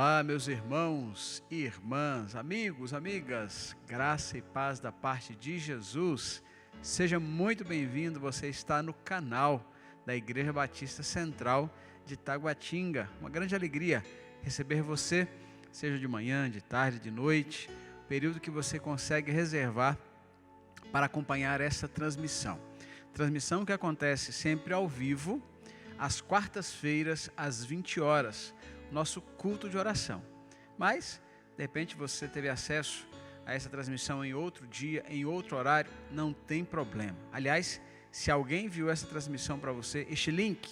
Olá, meus irmãos e irmãs, amigos, amigas, graça e paz da parte de Jesus. Seja muito bem-vindo, você está no canal da Igreja Batista Central de Taguatinga. Uma grande alegria receber você, seja de manhã, de tarde, de noite, período que você consegue reservar para acompanhar essa transmissão. Transmissão que acontece sempre ao vivo, às quartas-feiras, às 20 horas. Nosso culto de oração. Mas, de repente, você teve acesso a essa transmissão em outro dia, em outro horário, não tem problema. Aliás, se alguém viu essa transmissão para você, este link,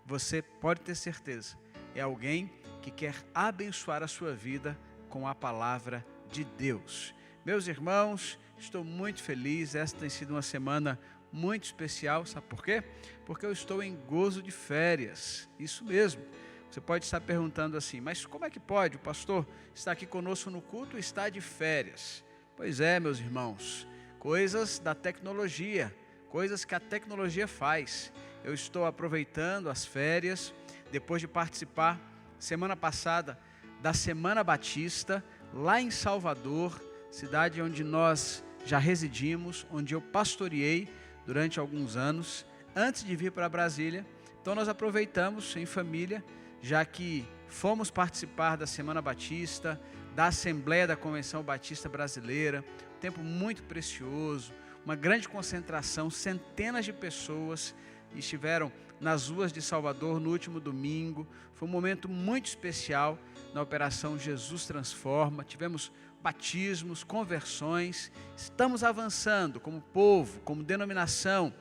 você pode ter certeza, é alguém que quer abençoar a sua vida com a palavra de Deus. Meus irmãos, estou muito feliz, esta tem sido uma semana muito especial, sabe por quê? Porque eu estou em gozo de férias, isso mesmo. Você pode estar perguntando assim, mas como é que pode? O pastor está aqui conosco no culto e está de férias. Pois é, meus irmãos, coisas da tecnologia, coisas que a tecnologia faz. Eu estou aproveitando as férias, depois de participar, semana passada, da Semana Batista, lá em Salvador, cidade onde nós já residimos, onde eu pastoreei durante alguns anos, antes de vir para Brasília. Então nós aproveitamos em família, já que fomos participar da Semana Batista, da Assembleia da Convenção Batista Brasileira, um tempo muito precioso, uma grande concentração, centenas de pessoas estiveram nas ruas de Salvador no último domingo. Foi um momento muito especial na Operação Jesus Transforma, tivemos batismos, conversões, estamos avançando como povo, como denominação,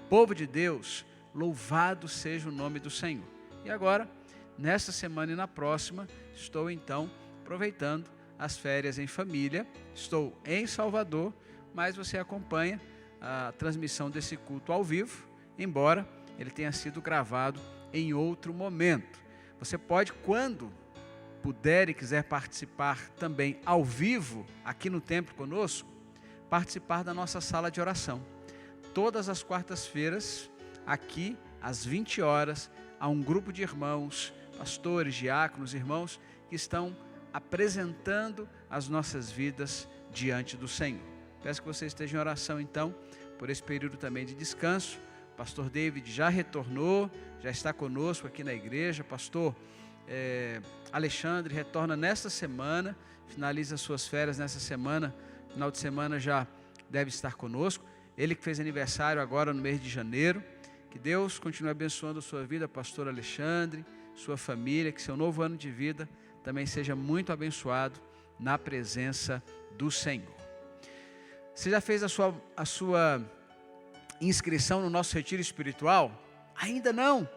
povo de Deus, louvado seja o nome do Senhor. E agora, nesta semana e na próxima, estou então aproveitando as férias em família. Estou em Salvador, mas você acompanha a transmissão desse culto ao vivo, embora ele tenha sido gravado em outro momento. Você pode, quando puder e quiser participar também ao vivo, aqui no templo conosco, participar da nossa sala de oração. Todas as quartas-feiras, aqui às 20 horas, há um grupo de irmãos, pastores, diáconos, irmãos, que estão apresentando as nossas vidas diante do Senhor. Peço que você esteja em oração, então, por esse período também de descanso. O pastor David já retornou, já está conosco aqui na igreja. Pastor Alexandre retorna nesta semana, finaliza suas férias nessa semana, final de semana já deve estar conosco. Ele que fez aniversário agora no mês de janeiro. Que Deus continue abençoando a sua vida, pastor Alexandre, sua família, que seu novo ano de vida também seja muito abençoado na presença do Senhor. Você já fez a sua inscrição no nosso retiro espiritual? Ainda não?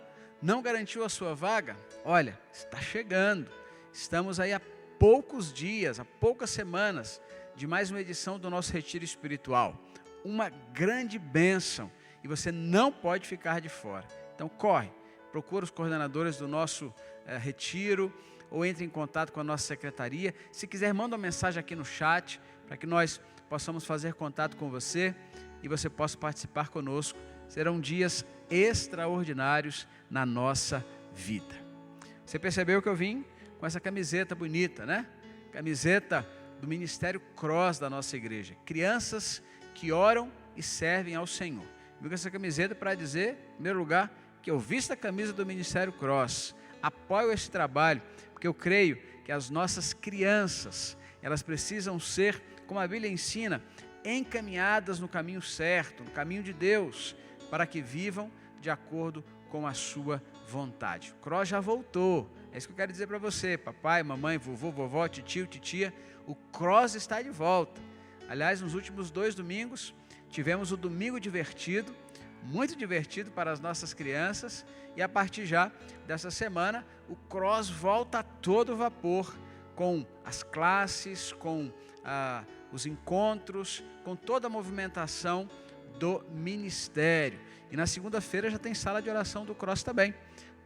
Não garantiu a sua vaga? Olha, está chegando. Estamos aí há poucos dias, há poucas semanas, de mais uma edição do nosso retiro espiritual. Uma grande bênção. E você não pode ficar de fora. Então corre, procura os coordenadores do nosso retiro ou entre em contato com a nossa secretaria. Se quiser, manda uma mensagem aqui no chat para que nós possamos fazer contato com você e você possa participar conosco. Serão dias extraordinários na nossa vida. Você percebeu que eu vim com essa camiseta bonita, né? Camiseta do Ministério Cross da nossa igreja. Crianças que oram e servem ao Senhor. Eu com essa camiseta para dizer, em primeiro lugar, que eu visto a camisa do Ministério Cross, apoio esse trabalho, porque eu creio que as nossas crianças, elas precisam ser, como a Bíblia ensina, encaminhadas no caminho certo, no caminho de Deus, para que vivam de acordo com a sua vontade. O Cross já voltou, é isso que eu quero dizer para você, papai, mamãe, vovô, vovó, titio, titia, o Cross está de volta. Aliás, nos últimos 2 domingos, tivemos o Domingo Divertido, muito divertido para as nossas crianças, e a partir já dessa semana, o Cross volta a todo vapor, com as classes, com os encontros, com toda a movimentação do ministério. E na segunda-feira já tem sala de oração do Cross também.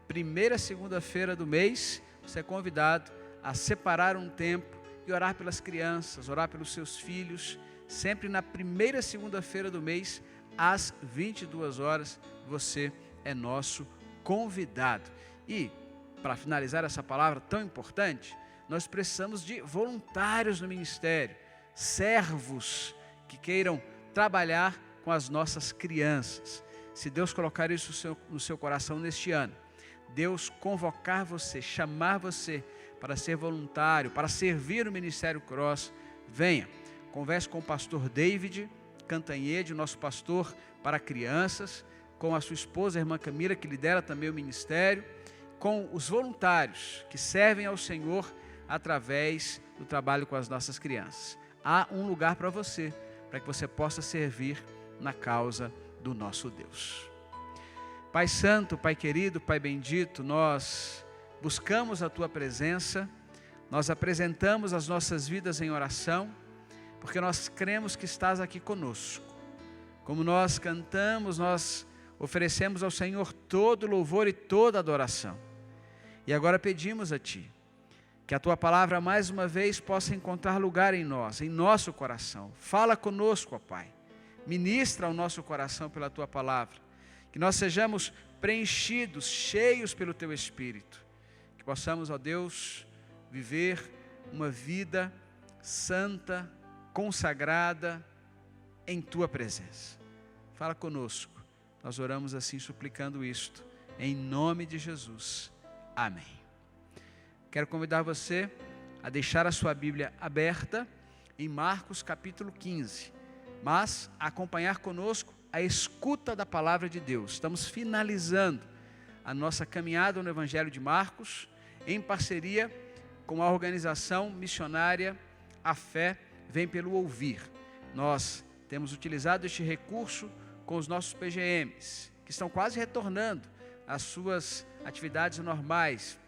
Primeira segunda-feira do mês, você é convidado a separar um tempo e orar pelas crianças, orar pelos seus filhos, sempre na primeira segunda-feira do mês, às 22 horas, você é nosso convidado. E, para finalizar essa palavra tão importante, nós precisamos de voluntários no ministério, servos que queiram trabalhar com as nossas crianças. Se Deus colocar isso no seu coração neste ano, Deus convocar você, chamar você para ser voluntário, para servir no Ministério Cross, venha. Converse com o pastor David Cantanhede, nosso pastor para crianças, com a sua esposa, a irmã Camila, que lidera também o ministério, com os voluntários que servem ao Senhor através do trabalho com as nossas crianças. Há um lugar para você, para que você possa servir na causa do nosso Deus. Pai Santo, Pai querido, Pai bendito, nós buscamos a Tua presença, nós apresentamos as nossas vidas em oração, porque nós cremos que estás aqui conosco. Como nós cantamos, nós oferecemos ao Senhor todo louvor e toda adoração. E agora pedimos a Ti, que a Tua palavra mais uma vez possa encontrar lugar em nós, em nosso coração. Fala conosco, ó Pai. Ministra ao nosso coração pela Tua palavra. Que nós sejamos preenchidos, cheios pelo Teu Espírito. Que possamos, ó Deus, viver uma vida santa, consagrada em Tua presença. Fala conosco. Nós oramos assim, suplicando isto, em nome de Jesus. Amém. Quero convidar você a deixar a sua Bíblia aberta em Marcos capítulo 15, mas a acompanhar conosco a escuta da palavra de Deus. Estamos finalizando a nossa caminhada no Evangelho de Marcos, em parceria com a organização missionária A Fé Vem pelo Ouvir. Nós temos utilizado este recurso com os nossos PGMs, que estão quase retornando às suas atividades normais.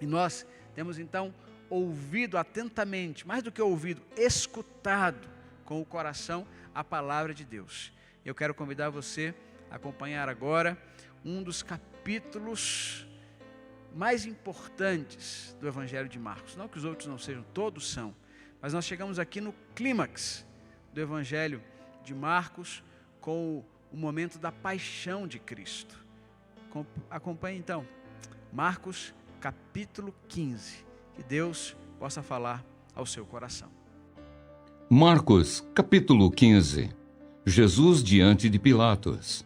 E nós temos então ouvido atentamente, mais do que ouvido, escutado com o coração a palavra de Deus. Eu quero convidar você a acompanhar agora um dos capítulos mais importantes do Evangelho de Marcos. Não que os outros não sejam, todos são. Mas nós chegamos aqui no clímax do Evangelho de Marcos, com o momento da paixão de Cristo. Acompanhe então, Marcos capítulo 15, que Deus possa falar ao seu coração. Marcos capítulo 15. Jesus diante de Pilatos.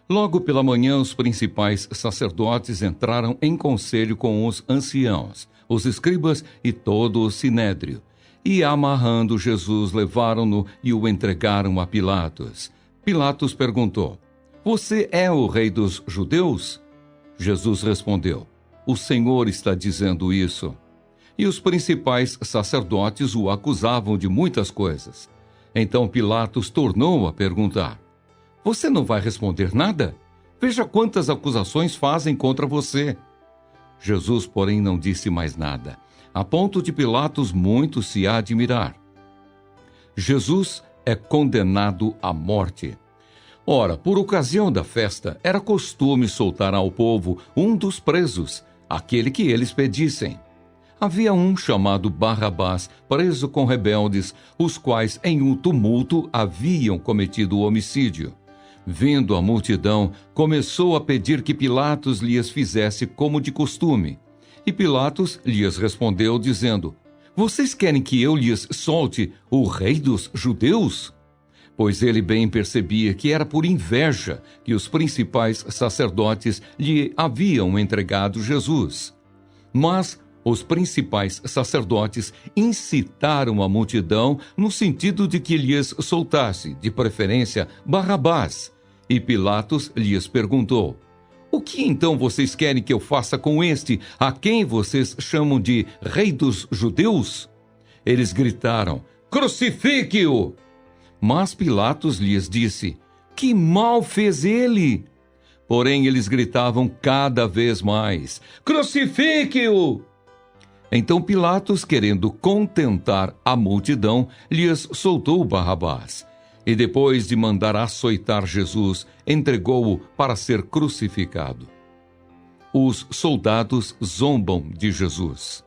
Logo pela manhã, os principais sacerdotes entraram em conselho com os anciãos, os escribas e todo o sinédrio, e amarrando Jesus, levaram-no e o entregaram a Pilatos. Pilatos perguntou: Você é o rei dos judeus? Jesus respondeu: O Senhor está dizendo isso. E os principais sacerdotes o acusavam de muitas coisas. Então Pilatos tornou a perguntar: Você não vai responder nada? Veja quantas acusações fazem contra você. Jesus, porém, não disse mais nada, a ponto de Pilatos muito se admirar. Jesus é condenado à morte. Ora, por ocasião da festa, era costume soltar ao povo um dos presos, aquele que eles pedissem. Havia um chamado Barrabás, preso com rebeldes, os quais em um tumulto haviam cometido homicídio. Vindo a multidão, começou a pedir que Pilatos lhes fizesse como de costume. E Pilatos lhes respondeu, dizendo: Vocês querem que eu lhes solte o rei dos judeus? Pois ele bem percebia que era por inveja que os principais sacerdotes lhe haviam entregado Jesus. Mas os principais sacerdotes incitaram a multidão no sentido de que lhes soltasse, de preferência, Barrabás. E Pilatos lhes perguntou: O que então vocês querem que eu faça com este, a quem vocês chamam de rei dos judeus? Eles gritaram: Crucifique-o! Mas Pilatos lhes disse: Que mal fez ele? Porém eles gritavam cada vez mais: Crucifique-o! Então Pilatos, querendo contentar a multidão, lhes soltou Barrabás. E depois de mandar açoitar Jesus, entregou-o para ser crucificado. Os soldados zombam de Jesus.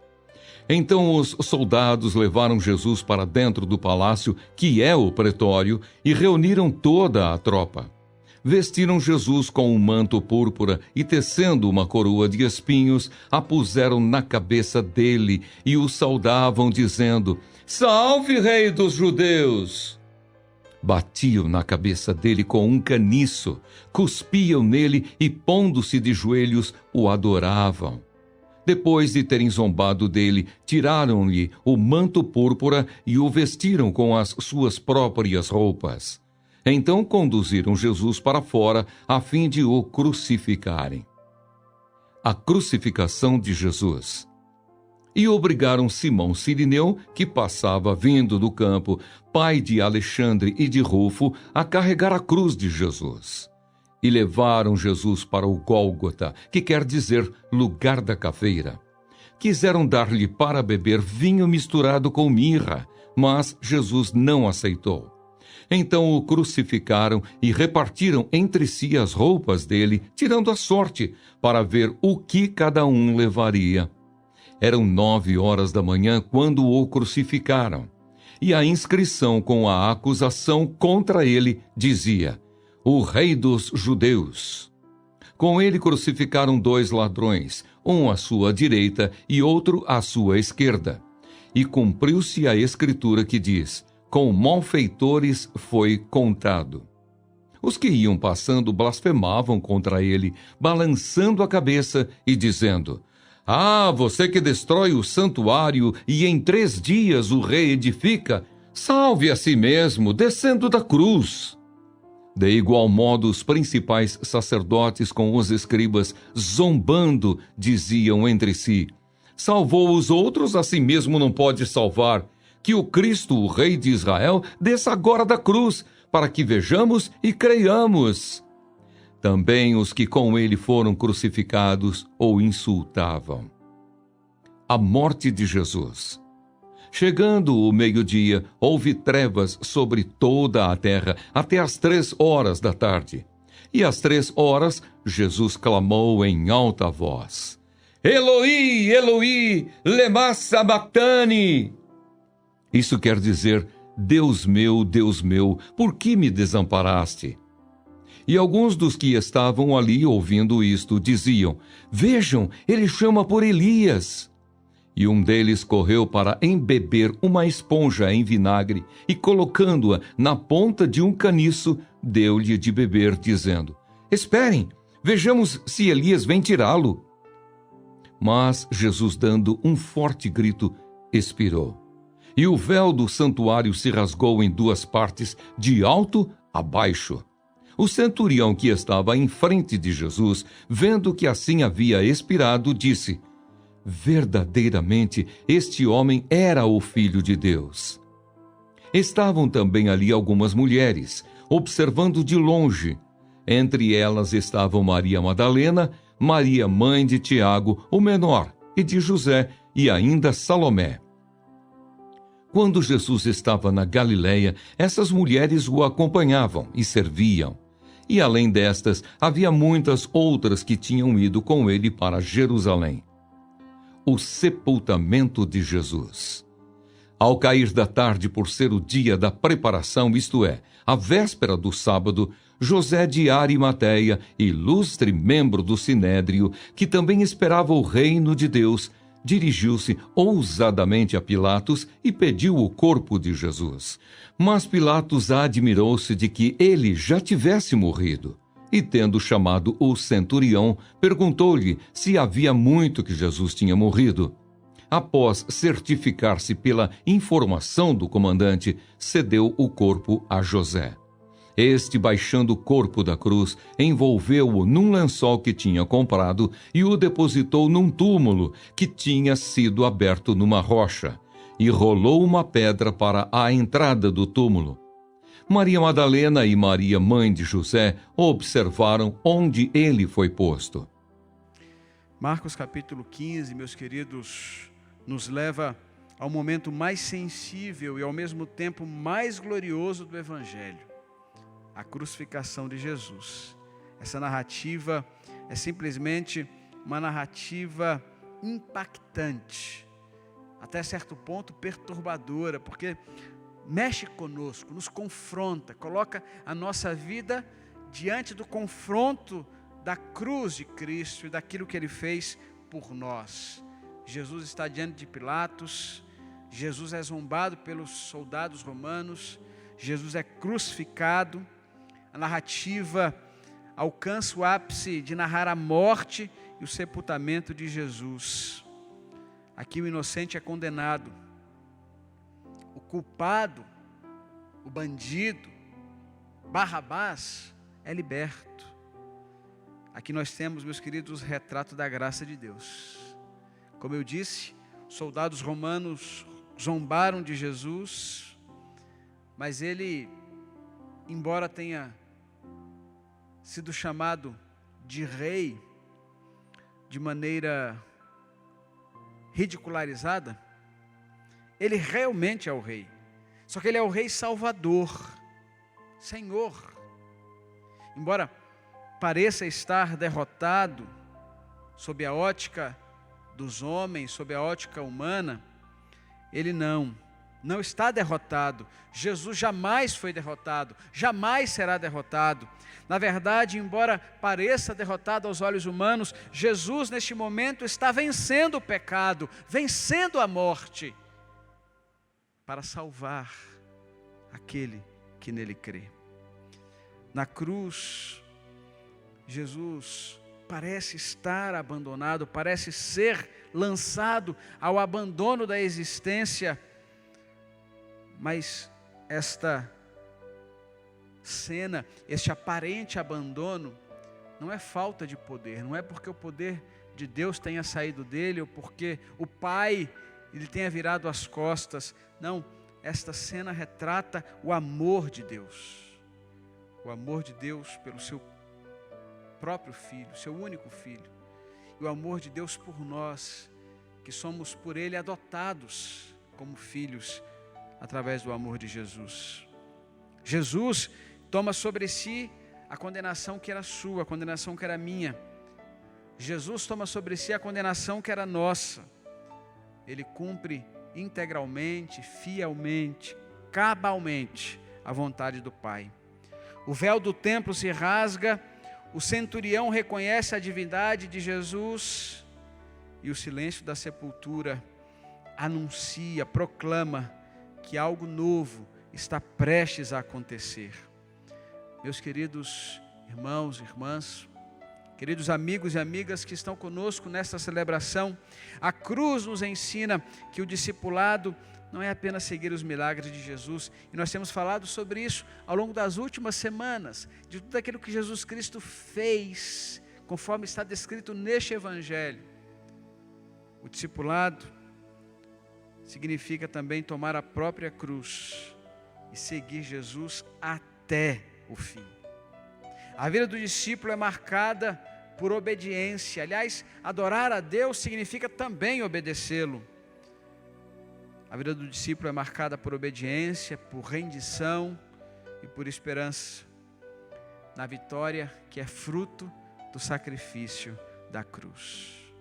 Então os soldados levaram Jesus para dentro do palácio, que é o pretório, e reuniram toda a tropa. vestiram Jesus com um manto púrpura e, tecendo uma coroa de espinhos, a puseram na cabeça dele e o saudavam, dizendo: Salve, Rei dos Judeus! Batiam na cabeça dele com um caniço, cuspiam nele e, pondo-se de joelhos, o adoravam. Depois de terem zombado dele, tiraram-lhe o manto púrpura e o vestiram com as suas próprias roupas. Então conduziram Jesus para fora, a fim de o crucificarem. A crucificação de Jesus. E obrigaram Simão Cirineu, que passava vindo do campo, pai de Alexandre e de Rufo, a carregar a cruz de Jesus. E levaram Jesus para o Gólgota, que quer dizer lugar da caveira. Quiseram dar-lhe para beber vinho misturado com mirra, mas Jesus não aceitou. Então o crucificaram e repartiram entre si as roupas dele, tirando a sorte, para ver o que cada um levaria. Eram 9 horas da manhã quando o crucificaram. E a inscrição com a acusação contra ele dizia: O Rei dos Judeus. Com ele crucificaram 2 ladrões, um à sua direita e outro à sua esquerda. E cumpriu-se a escritura que diz: Com malfeitores foi contado. Os que iam passando blasfemavam contra ele, balançando a cabeça e dizendo: Ah, você que destrói o santuário e em 3 dias o reedifica, salve a si mesmo, descendo da cruz. De igual modo, os principais sacerdotes com os escribas, zombando, diziam entre si: Salvou os outros, a si mesmo não pode salvar. Que o Cristo, o Rei de Israel, desça agora da cruz, para que vejamos e creiamos. Também os que com ele foram crucificados o insultavam. A morte de Jesus. Chegando o meio-dia, houve trevas sobre toda a terra, até às 3 horas da tarde. E às 3 horas, Jesus clamou em alta voz: Eloi, Eloi, lema sabachthani. Isso quer dizer: Deus meu, por que me desamparaste? E alguns dos que estavam ali ouvindo isto diziam: Vejam, ele chama por Elias. E um deles correu para embeber uma esponja em vinagre e, colocando-a na ponta de um caniço, deu-lhe de beber, dizendo: Esperem, vejamos se Elias vem tirá-lo. Mas Jesus, dando um forte grito, expirou. E o véu do santuário se rasgou em 2 partes, de alto a baixo. O centurião que estava em frente de Jesus, vendo que assim havia expirado, disse: Verdadeiramente, este homem era o Filho de Deus. Estavam também ali algumas mulheres, observando de longe. Entre elas estavam Maria Madalena, Maria, mãe de Tiago, o menor, e de José, e ainda Salomé. Quando Jesus estava na Galileia, essas mulheres o acompanhavam e serviam. E além destas, havia muitas outras que tinham ido com ele para Jerusalém. O sepultamento de Jesus. Ao cair da tarde, por ser o dia da preparação, isto é, a véspera do sábado, José de Arimateia, ilustre membro do Sinédrio, que também esperava o reino de Deus, dirigiu-se ousadamente a Pilatos e pediu o corpo de Jesus. Mas Pilatos admirou-se de que ele já tivesse morrido. E, tendo chamado o centurião, perguntou-lhe se havia muito que Jesus tinha morrido. Após certificar-se pela informação do comandante, cedeu o corpo a José. Este, baixando o corpo da cruz, envolveu-o num lençol que tinha comprado e o depositou num túmulo que tinha sido aberto numa rocha, e rolou uma pedra para a entrada do túmulo. Maria Madalena e Maria, mãe de José, observaram onde ele foi posto. Marcos capítulo 15, meus queridos, nos leva ao momento mais sensível e ao mesmo tempo mais glorioso do Evangelho, a crucificação de Jesus. Essa narrativa é simplesmente uma narrativa impactante, até certo ponto perturbadora, porque mexe conosco, nos confronta, coloca a nossa vida diante do confronto da cruz de Cristo e daquilo que Ele fez por nós. Jesus está diante de Pilatos, Jesus é zombado pelos soldados romanos, Jesus é crucificado, a narrativa alcança o ápice de narrar a morte e o sepultamento de Jesus. Aqui o inocente é condenado, o culpado, o bandido, Barrabás, é liberto. Aqui nós temos, meus queridos, o retrato da graça de Deus. Como eu disse, soldados romanos zombaram de Jesus, mas ele, embora tenha sido chamado de rei de maneira ridicularizada, ele realmente é o rei. Só que ele é o rei salvador, Senhor. Embora pareça estar derrotado sob a ótica dos homens, sob a ótica humana, ele não está derrotado. Jesus jamais foi derrotado, jamais será derrotado. Na verdade, embora pareça derrotado aos olhos humanos, Jesus neste momento está vencendo o pecado, vencendo a morte, para salvar aquele que nele crê. Na cruz, Jesus parece estar abandonado, parece ser lançado ao abandono da existência, mas esta cena, este aparente abandono, não é falta de poder, não é porque o poder de Deus tenha saído dele, ou porque o Pai ele tenha virado as costas. Não, esta cena retrata o amor de Deus. O amor de Deus pelo seu próprio Filho, seu único Filho. E o amor de Deus por nós, que somos por Ele adotados como filhos, através do amor de Jesus. Jesus toma sobre si a condenação que era sua, a condenação que era minha. Jesus toma sobre si a condenação que era nossa. Ele cumpre integralmente, fielmente, cabalmente a vontade do Pai. O véu do templo se rasga, o centurião reconhece a divindade de Jesus e o silêncio da sepultura anuncia, proclama que algo novo está prestes a acontecer. Meus queridos irmãos e irmãs, queridos amigos e amigas que estão conosco nesta celebração, a cruz nos ensina que o discipulado não é apenas seguir os milagres de Jesus, e nós temos falado sobre isso ao longo das últimas semanas, de tudo aquilo que Jesus Cristo fez, conforme está descrito neste Evangelho. O discipulado significa também tomar a própria cruz e seguir Jesus até o fim. A vida do discípulo é marcada por obediência. Aliás, adorar a Deus significa também obedecê-lo. A vida do discípulo é marcada por obediência, por rendição e por esperança na vitória que é fruto do sacrifício da cruz.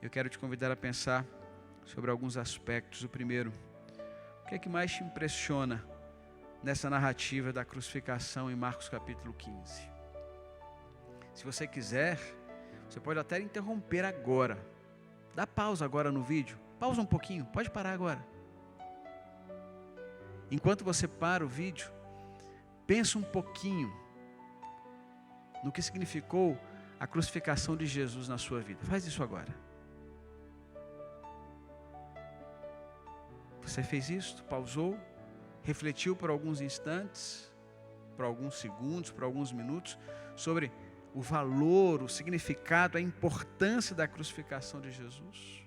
Eu quero te convidar a pensar sobre alguns aspectos. O primeiro, o que é que mais te impressiona nessa narrativa da crucificação em Marcos capítulo 15? Se você quiser, você pode até interromper agora. Dá pausa agora no vídeo. Pausa um pouquinho, pode parar agora. Enquanto você para o vídeo, pensa um pouquinho no que significou a crucificação de Jesus na sua vida. Faz isso agora. Você fez isso? Pausou? Refletiu por alguns instantes, por alguns segundos, por alguns minutos, sobre o valor, o significado, a importância da crucificação de Jesus?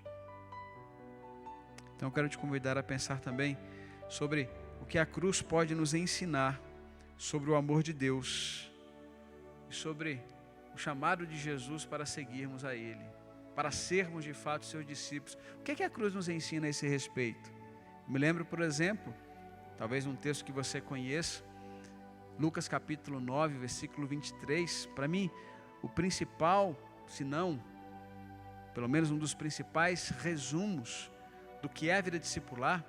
Então eu quero te convidar a pensar também sobre o que a cruz pode nos ensinar sobre o amor de Deus e sobre o chamado de Jesus para seguirmos a Ele, para sermos de fato seus discípulos. O que é que a cruz nos ensina a esse respeito? Eu me lembro, por exemplo, talvez um texto que você conheça, Lucas capítulo 9, versículo 23, para mim, o principal, se não, pelo menos um dos principais resumos do que é a vida discipular.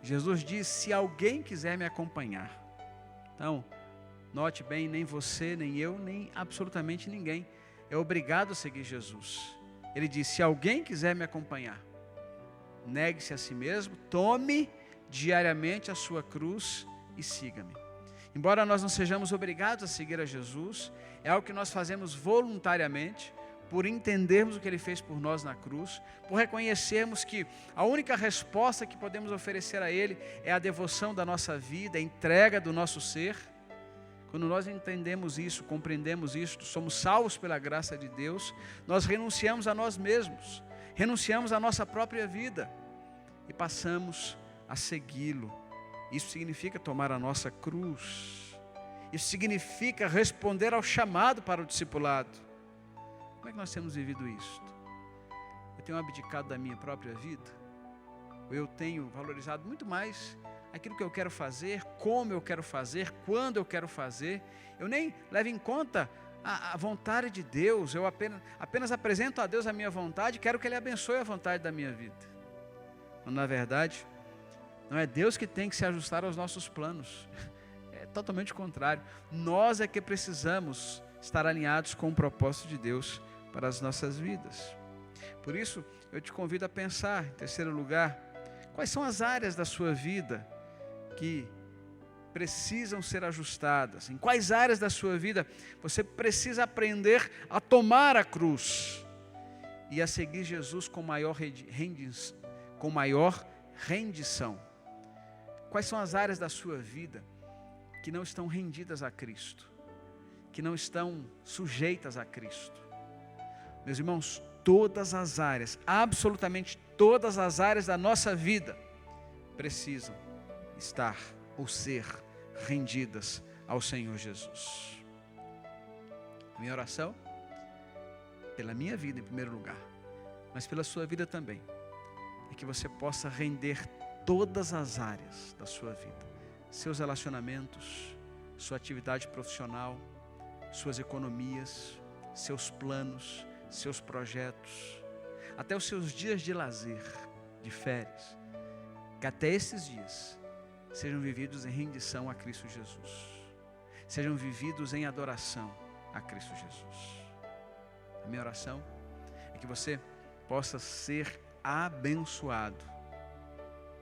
Jesus diz: se alguém quiser me acompanhar. Então, Note bem, nem você, nem eu, nem absolutamente ninguém é obrigado a seguir Jesus. Ele disse: se alguém quiser me acompanhar, negue-se a si mesmo, tome diariamente a sua cruz e siga-me. Embora nós não sejamos obrigados a seguir a Jesus, é algo que nós fazemos voluntariamente, por entendermos o que Ele fez por nós na cruz, por reconhecermos que a única resposta que podemos oferecer a Ele é a devoção da nossa vida, a entrega do nosso ser. Quando nós entendemos isso, compreendemos isso, somos salvos pela graça de Deus, nós renunciamos a nós mesmos, renunciamos à nossa própria vida e passamos a segui-lo. Isso significa tomar a nossa cruz. Isso significa responder ao chamado para o discipulado. Como é que nós temos vivido isto? Eu tenho abdicado da minha própria vida? Ou eu tenho valorizado muito mais aquilo que eu quero fazer, como eu quero fazer, quando eu quero fazer? Eu nem levo em conta a vontade de Deus. Eu apenas apresento a Deus a minha vontade, quero que Ele abençoe a vontade da minha vida. Mas, na verdade, não é Deus que tem que se ajustar aos nossos planos. É totalmente o contrário. Nós é que precisamos estar alinhados com o propósito de Deus para as nossas vidas. Por isso, eu te convido a pensar, em terceiro lugar, quais são as áreas da sua vida que precisam ser ajustadas? Em quais áreas da sua vida você precisa aprender a tomar a cruz e a seguir Jesus com maior rendição? Quais são as áreas da sua vida que não estão rendidas a Cristo, que não estão sujeitas a Cristo? Meus irmãos, todas as áreas, absolutamente todas as áreas da nossa vida precisam estar ou ser rendidas ao Senhor Jesus. A minha oração, pela minha vida em primeiro lugar, mas pela sua vida também, é que você possa render todas as áreas da sua vida, seus relacionamentos, sua atividade profissional, suas economias, seus planos, seus projetos, até os seus dias de lazer, de férias, que até esses dias sejam vividos em rendição a Cristo Jesus, sejam vividos em adoração a Cristo Jesus. A minha oração é que você possa ser abençoado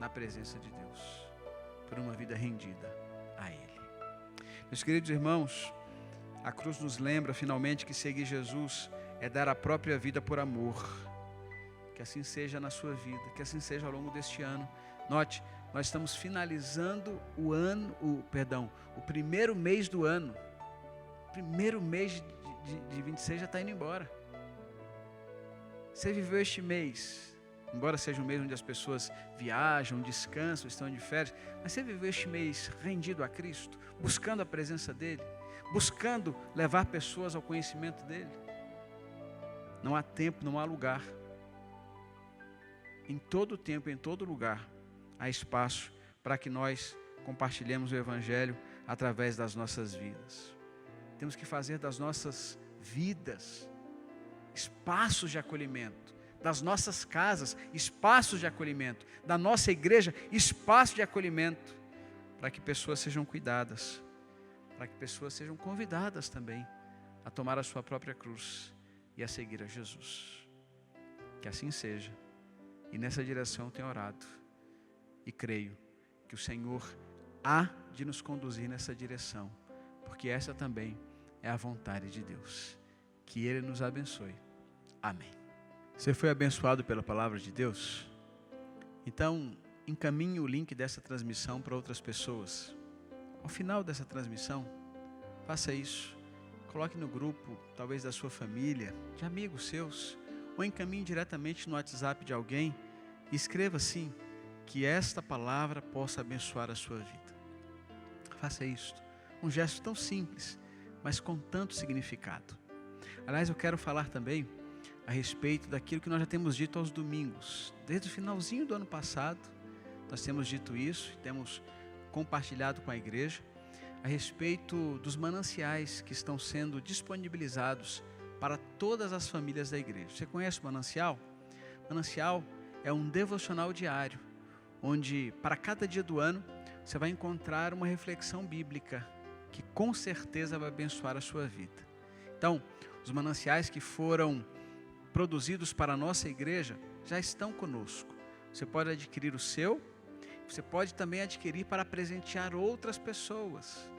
na presença de Deus, por uma vida rendida a Ele. Meus queridos irmãos, a cruz nos lembra finalmente que seguir Jesus é dar a própria vida por amor. Que assim seja na sua vida, que assim seja ao longo deste ano. Note, nós estamos finalizando o primeiro mês do ano. O primeiro mês de 26 já está indo embora. Você viveu este mês, embora seja um mês onde as pessoas viajam, descansam, estão de férias, mas você viveu este mês rendido a Cristo, buscando a presença dEle, buscando levar pessoas ao conhecimento dEle? Não há tempo, não há lugar. Em todo tempo, em todo lugar, há espaço para que nós compartilhemos o Evangelho através das nossas vidas. Temos que fazer das nossas vidas espaços de acolhimento, das nossas casas espaços de acolhimento, da nossa igreja espaço de acolhimento, para que pessoas sejam cuidadas, para que pessoas sejam convidadas também a tomar a sua própria cruz e a seguir a Jesus. Que assim seja. E nessa direção tenho orado e creio que o Senhor há de nos conduzir nessa direção, porque essa também é a vontade de Deus. Que Ele nos abençoe. Amém. Você foi abençoado pela palavra de Deus? Então, encaminhe o link dessa transmissão para outras pessoas. Ao final dessa transmissão, faça isso. Coloque no grupo, talvez da sua família, de amigos seus, ou encaminhe diretamente no WhatsApp de alguém e escreva assim: que esta palavra possa abençoar a sua vida. Faça isso. Um gesto tão simples, mas com tanto significado. Aliás, eu quero falar também a respeito daquilo que nós já temos dito aos domingos. Desde o finalzinho do ano passado, nós temos dito isso, temos compartilhado com a igreja, a respeito dos mananciais que estão sendo disponibilizados para todas as famílias da igreja. Você conhece o manancial? Manancial é um devocional diário, onde para cada dia do ano você vai encontrar uma reflexão bíblica que com certeza vai abençoar a sua vida. Então, os mananciais que foram produzidos para a nossa igreja já estão conosco. Você pode adquirir o seu, você pode também adquirir para presentear outras pessoas.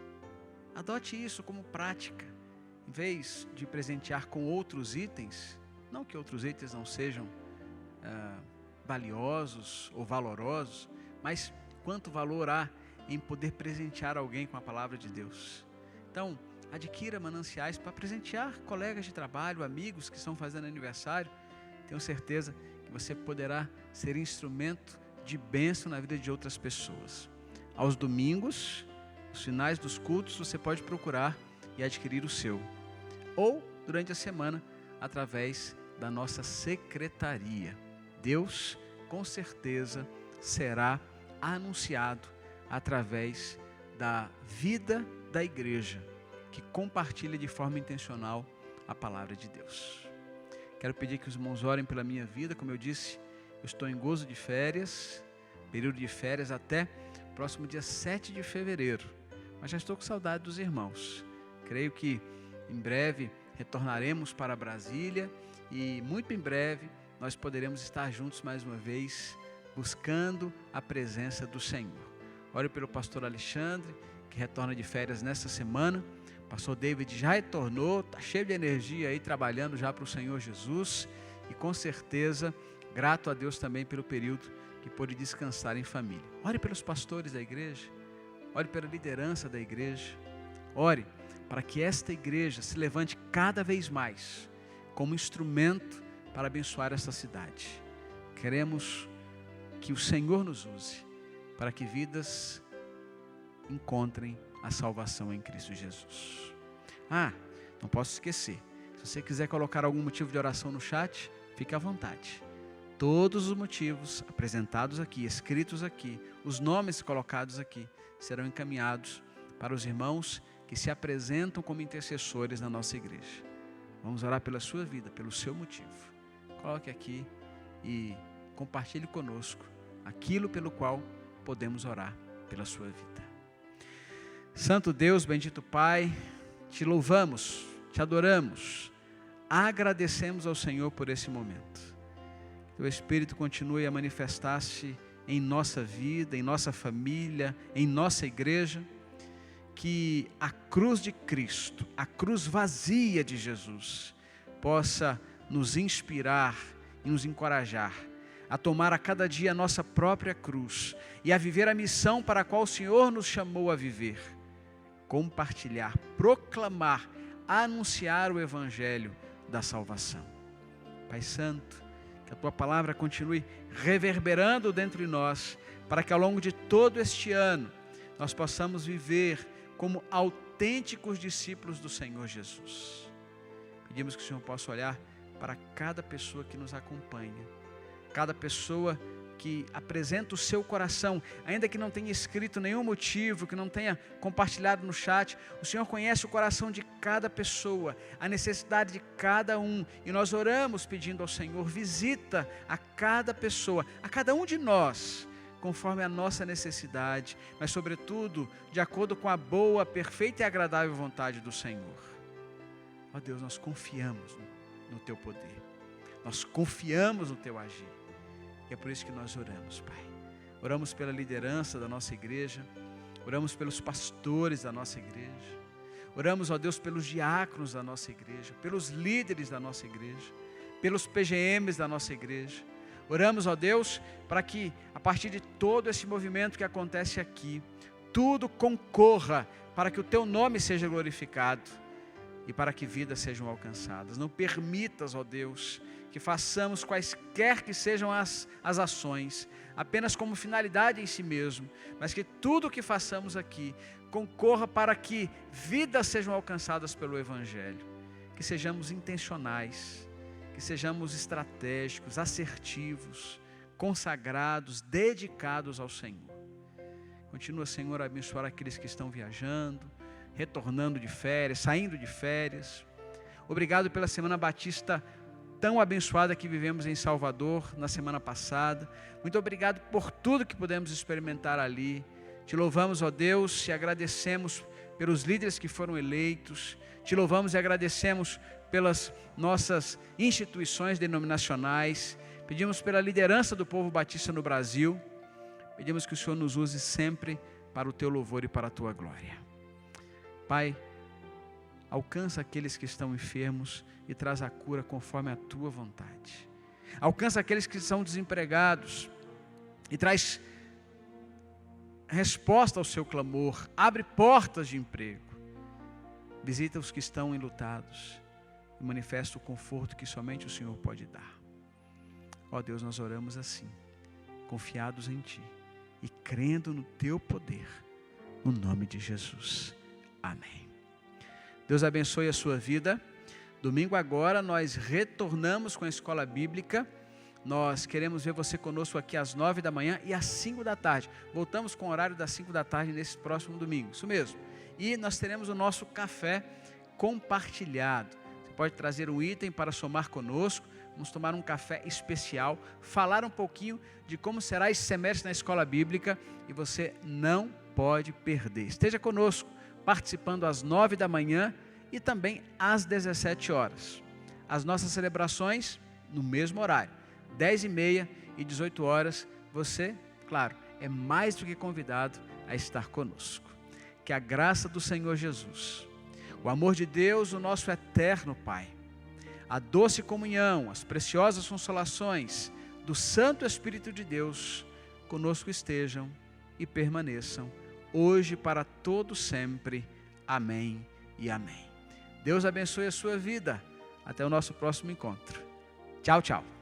Adote isso como prática. Em vez de presentear com outros itens, não que outros itens não sejam valiosos ou valorosos, mas quanto valor há em poder presentear alguém com a palavra de Deus. Então, adquira mananciais para presentear colegas de trabalho, amigos que estão fazendo aniversário. Tenho certeza que você poderá ser instrumento de bênção na vida de outras pessoas. Aos domingos, nos finais dos cultos, você pode procurar e adquirir o seu. Ou durante a semana, através da nossa secretaria. Deus, com certeza, será anunciado através da vida da igreja, que compartilha de forma intencional a palavra de Deus. Quero pedir que os irmãos orem pela minha vida. Como eu disse, eu estou em gozo de férias, período de férias até próximo dia 7 de fevereiro. Mas já estou com saudade dos irmãos. Creio que em breve retornaremos para Brasília e muito em breve nós poderemos estar juntos mais uma vez, buscando a presença do Senhor. Ore pelo pastor Alexandre, que retorna de férias nesta semana. O pastor David já retornou, está cheio de energia aí, trabalhando já para o Senhor Jesus. E com certeza, grato a Deus também pelo período que pôde descansar em família. Ore pelos pastores da igreja, ore pela liderança da igreja. Ore para que esta igreja se levante cada vez mais como instrumento para abençoar esta cidade. Queremos que o Senhor nos use para que vidas encontrem a salvação em Cristo Jesus. Não posso esquecer, se você quiser colocar algum motivo de oração no chat, fique à vontade. Todos os motivos apresentados aqui, escritos aqui, os nomes colocados aqui, serão encaminhados para os irmãos que se apresentam como intercessores na nossa igreja. Vamos orar pela sua vida, pelo seu motivo. Coloque aqui e compartilhe conosco aquilo pelo qual podemos orar pela sua vida. Santo Deus, bendito Pai, te louvamos, te adoramos, agradecemos ao Senhor por esse momento. Que o Espírito continue a manifestar-se em nossa vida, em nossa família, em nossa igreja. Que a cruz de Cristo, a cruz vazia de Jesus, possa nos inspirar e nos encorajar a tomar a cada dia a nossa própria cruz e a viver a missão para a qual o Senhor nos chamou a viver. Compartilhar, proclamar, anunciar o Evangelho da salvação. Pai Santo, que a Tua palavra continue reverberando dentro de nós, para que ao longo de todo este ano nós possamos viver como autênticos discípulos do Senhor Jesus. Pedimos que o Senhor possa olhar para cada pessoa que nos acompanha, cada pessoa que apresenta o seu coração, ainda que não tenha escrito nenhum motivo, que não tenha compartilhado no chat. O Senhor conhece o coração de cada pessoa, a necessidade de cada um, e nós oramos pedindo ao Senhor, visita a cada pessoa, a cada um de nós, conforme a nossa necessidade, mas sobretudo de acordo com a boa, perfeita e agradável vontade do Senhor. Ó Deus, nós confiamos no Teu poder, nós confiamos no Teu agir, e é por isso que nós oramos, Pai. Oramos pela liderança da nossa igreja, oramos pelos pastores da nossa igreja, oramos, ó Deus, pelos diáconos da nossa igreja, pelos líderes da nossa igreja, pelos PGMs da nossa igreja. Oramos, ó Deus, para que a partir de todo esse movimento que acontece aqui, tudo concorra para que o Teu nome seja glorificado e para que vidas sejam alcançadas. Não permitas, ó Deus, que façamos quaisquer que sejam as ações, apenas como finalidade em si mesmo, mas que tudo o que façamos aqui concorra para que vidas sejam alcançadas pelo Evangelho. Que sejamos intencionais, que sejamos estratégicos, assertivos, consagrados, dedicados ao Senhor. Continua, Senhor, a abençoar aqueles que estão viajando, retornando de férias, saindo de férias. Obrigado pela Semana Batista tão abençoada que vivemos em Salvador na semana passada. Muito obrigado por tudo que pudemos experimentar ali. Te louvamos, ó Deus, e agradecemos pelos líderes que foram eleitos. Te louvamos e agradecemos pelas nossas instituições denominacionais. Pedimos pela liderança do povo batista no Brasil. Pedimos que o Senhor nos use sempre para o teu louvor e para a tua glória. Pai, alcança aqueles que estão enfermos e traz a cura conforme a tua vontade. Alcança aqueles que são desempregados e traz resposta ao seu clamor. Abre portas de emprego. Visita os que estão enlutados e manifesta o conforto que somente o Senhor pode dar. Ó Deus, nós oramos assim, confiados em Ti e crendo no Teu poder, no nome de Jesus. Amém. Deus abençoe a sua vida. Domingo agora nós retornamos com a escola bíblica. Nós queremos ver você conosco aqui às 9 da manhã e às 5 da tarde. Voltamos com o horário das 5 da tarde nesse próximo domingo, isso mesmo. E nós teremos o nosso café compartilhado. Você pode trazer um item para somar conosco. Vamos tomar um café especial, falar um pouquinho de como será esse semestre na escola bíblica e você não pode perder. Esteja conosco, participando às 9 da manhã e também às 17 horas. As nossas celebrações no mesmo horário, 10h30 e 18 horas. Você, claro, é mais do que convidado a estar conosco. Que a graça do Senhor Jesus, o amor de Deus, o nosso eterno Pai, a doce comunhão, as preciosas consolações do Santo Espírito de Deus conosco estejam e permaneçam hoje para todo sempre. Amém e amém. Deus abençoe a sua vida. Até o nosso próximo encontro. Tchau, tchau.